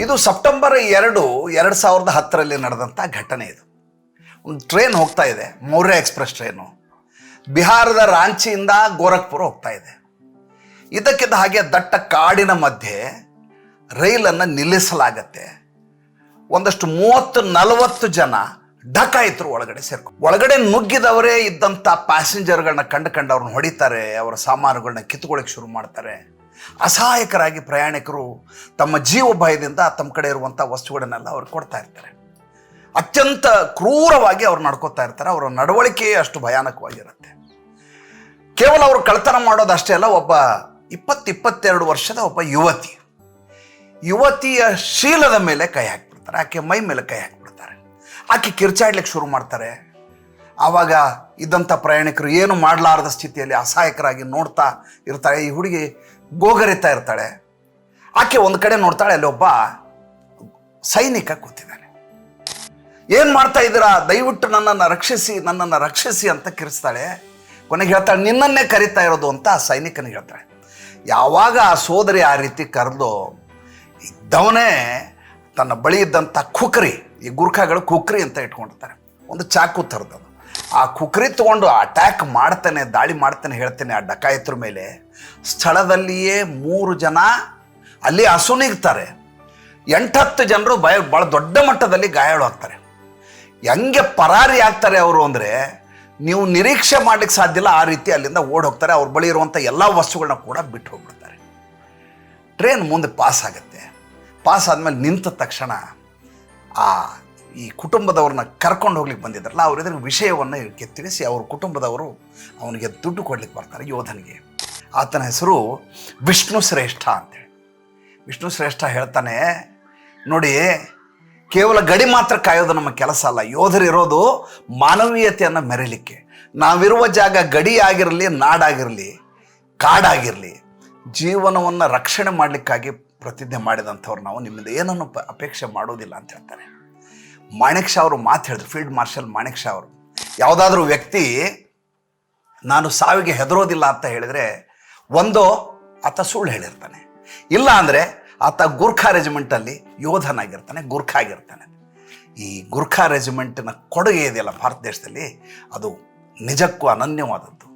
ಇದು ಸೆಪ್ಟೆಂಬರ್ 2, 2010ರಲ್ಲಿ ನಡೆದಂಥ ಘಟನೆ. ಇದು ಒಂದು ಟ್ರೈನ್ ಹೋಗ್ತಾ ಇದೆ, ಮೌರ್ಯ ಎಕ್ಸ್ಪ್ರೆಸ್ ಟ್ರೈನು, ಬಿಹಾರದ ರಾಂಚಿಯಿಂದ ಗೋರಖ್ಪುರ ಹೋಗ್ತಾ ಇದೆ. ಇದಕ್ಕಿದ್ದ ಹಾಗೆ ದಟ್ಟ ಕಾಡಿನ ಮಧ್ಯೆ ರೈಲನ್ನು ನಿಲ್ಲಿಸಲಾಗತ್ತೆ. ಒಂದಷ್ಟು 30-40 ಜನ ಡಕಾಯಿತರು ಒಳಗಡೆ ಒಳಗಡೆ ನುಗ್ಗಿದವರೇ ಇದ್ದಂಥ ಪ್ಯಾಸೆಂಜರ್ಗಳನ್ನ ಕಂಡವ್ರನ್ನ ಹೊಡಿತಾರೆ, ಅವರ ಸಾಮಾನುಗಳನ್ನ ಕಿತ್ತುಕೊಳ್ಳಿಕ್ಕೆ ಶುರು ಮಾಡ್ತಾರೆ. ಅಸಹಾಯಕರಾಗಿ ಪ್ರಯಾಣಿಕರು ತಮ್ಮ ಜೀವ ಭಯದಿಂದ ತಮ್ಮ ಕಡೆ ಇರುವಂಥ ವಸ್ತುಗಳನ್ನೆಲ್ಲ ಅವ್ರಿಗೆ ಕೊಡ್ತಾ ಇರ್ತಾರೆ. ಅತ್ಯಂತ ಕ್ರೂರವಾಗಿ ಅವ್ರು ನಡ್ಕೋತಾ ಇರ್ತಾರೆ. ಅವರ ನಡವಳಿಕೆಯೇ ಅಷ್ಟು ಭಯಾನಕವಾಗಿರುತ್ತೆ. ಕೇವಲ ಅವರು ಕಳ್ತನ ಮಾಡೋದಷ್ಟೇ ಅಲ್ಲ, ಒಬ್ಬ 20-22 ವರ್ಷದ ಒಬ್ಬ ಯುವತಿಯ ಶೀಲದ ಮೇಲೆ ಕೈ ಹಾಕಿಬಿಡ್ತಾರೆ, ಆಕೆ ಮೈ ಮೇಲೆ ಕೈ ಹಾಕಿಬಿಡ್ತಾರೆ. ಆಕೆ ಕಿರ್ಚಾಡ್ಲಿಕ್ಕೆ ಶುರು ಮಾಡ್ತಾರೆ. ಆವಾಗ ಇದ್ದಂಥ ಪ್ರಯಾಣಿಕರು ಏನು ಮಾಡಲಾರದ ಸ್ಥಿತಿಯಲ್ಲಿ ಅಸಹಾಯಕರಾಗಿ ನೋಡ್ತಾ ಇರ್ತಾರೆ. ಈ ಹುಡುಗಿ ಗೋಗರಿತಾ ಇರ್ತಾಳೆ. ಆಕೆ ಒಂದು ಕಡೆ ನೋಡ್ತಾಳೆ, ಅಲ್ಲಿ ಒಬ್ಬ ಸೈನಿಕ ಕೂತಿದ್ದಾನೆ. ಏನು ಮಾಡ್ತಾ ಇದ್ದೀರಾ, ದಯವಿಟ್ಟು ನನ್ನನ್ನು ರಕ್ಷಿಸಿ ಅಂತ ಕಿರಿಸ್ತಾಳೆ. ಕೊನೆಗೆ ಹೇಳ್ತಾಳೆ, ನಿನ್ನನ್ನೇ ಕರಿತಾ ಇರೋದು ಅಂತ ಆ ಸೈನಿಕನಿಗೆ ಹೇಳ್ತಾಳೆ. ಯಾವಾಗ ಆ ಸೋದರಿ ಆ ರೀತಿ ಕರೆದು ಇದ್ದವನೇ ತನ್ನ ಬಳಿ ಇದ್ದಂಥ ಕುಕ್ರಿ, ಈ ಗುರ್ಖಾಗಳು ಕುಕ್ರಿ ಅಂತ ಇಟ್ಕೊಂಡಿರ್ತಾರೆ, ಒಂದು ಚಾಕು ಥರದದು, ಆ ಕುಕ್ರಿ ತಗೊಂಡು ಅಟ್ಯಾಕ್ ಮಾಡ್ತಾನೆ, ದಾಳಿ ಮಾಡ್ತಾನೆ ಹೇಳ್ತೇನೆ ಆ ಡಕಾಯಿತರ ಮೇಲೆ. ಸ್ಥಳದಲ್ಲಿಯೇ 3 ಜನ ಅಲ್ಲಿ ಅಸುನೀಗ್ತಾರೆ. 8-10 ಜನರು ಭಾಳ ದೊಡ್ಡ ಮಟ್ಟದಲ್ಲಿ ಗಾಯಾಳಾಗ್ತಾರೆ. ಹೆಂಗೆ ಪರಾರಿ ಆಗ್ತಾರೆ ಅವರು ಅಂದರೆ ನೀವು ನಿರೀಕ್ಷೆ ಮಾಡ್ಲಿಕ್ಕೆ ಸಾಧ್ಯ ಇಲ್ಲ. ಆ ರೀತಿ ಅಲ್ಲಿಂದ ಓಡಿ ಹೋಗ್ತಾರೆ. ಅವ್ರ ಬಳಿ ಇರುವಂಥ ಎಲ್ಲ ವಸ್ತುಗಳನ್ನ ಕೂಡ ಬಿಟ್ಟು ಹೋಗ್ಬಿಡ್ತಾರೆ. ಟ್ರೈನ್ ಮುಂದೆ ಪಾಸ್ ಆಗುತ್ತೆ. ಪಾಸ್ ಆದಮೇಲೆ ನಿಂತ ತಕ್ಷಣ ಈ ಕುಟುಂಬದವ್ರನ್ನ ಕರ್ಕೊಂಡು ಹೋಗ್ಲಿಕ್ಕೆ ಬಂದಿದ್ರಲ್ಲ, ಅವ್ರ ಎದುರು ವಿಷಯವನ್ನು ತಿಳಿಸಿ ಅವ್ರ ಕುಟುಂಬದವರು ಅವನಿಗೆ ದುಡ್ಡು ಕೊಡ್ಲಿಕ್ಕೆ ಬರ್ತಾರೆ, ಯೋಧನಿಗೆ. ಆತನ ಹೆಸರು ವಿಷ್ಣು ಶ್ರೇಷ್ಠ ಅಂತೇಳಿ. ವಿಷ್ಣು ಶ್ರೇಷ್ಠ ಹೇಳ್ತಾನೆ, ನೋಡಿ, ಕೇವಲ ಗಡಿ ಮಾತ್ರ ಕಾಯೋದು ನಮ್ಮ ಕೆಲಸ ಅಲ್ಲ, ಯೋಧರಿರೋದು ಮಾನವೀಯತೆಯನ್ನು ಮೆರೀಲಿಕ್ಕೆ. ನಾವಿರುವ ಜಾಗ ಗಡಿ ಆಗಿರಲಿ, ನಾಡಾಗಿರಲಿ, ಕಾಡಾಗಿರಲಿ, ಜೀವನವನ್ನು ರಕ್ಷಣೆ ಮಾಡಲಿಕ್ಕಾಗಿ ಪ್ರತಿಜ್ಞೆ ಮಾಡಿದಂಥವ್ರು ನಾವು. ನಿಮ್ಮಿಂದ ಏನನ್ನು ಅಪೇಕ್ಷೆ ಮಾಡೋದಿಲ್ಲ ಅಂತ ಹೇಳ್ತಾರೆ. ಮಾಣಿಕ್ ಶಾ ಅವರು ಮಾತು ಹೇಳಿದ್ರು, ಫೀಲ್ಡ್ ಮಾರ್ಷಲ್ ಮಾಣಿಕ್ ಶಾ ಅವರು. ಯಾವುದಾದ್ರೂ ವ್ಯಕ್ತಿ ನಾನು ಸಾವಿಗೆ ಹೆದರೋದಿಲ್ಲ ಅಂತ ಹೇಳಿದರೆ, ಒಂದೋ ಆತ ಸುಳ್ಳು ಹೇಳಿರ್ತಾನೆ, ಇಲ್ಲ ಅಂದರೆ ಆತ ಗುರ್ಖಾ ರೆಜಿಮೆಂಟಲ್ಲಿ ಯೋಧನಾಗಿರ್ತಾನೆ, ಗುರ್ಖಾ ಆಗಿರ್ತಾನೆ. ಈ ಗುರ್ಖಾ ರೆಜಿಮೆಂಟಿನ ಕೊಡುಗೆ ಇದೆಯಲ್ಲ ಭಾರತ ದೇಶದಲ್ಲಿ, ಅದು ನಿಜಕ್ಕೂ ಅನನ್ಯವಾದದ್ದು.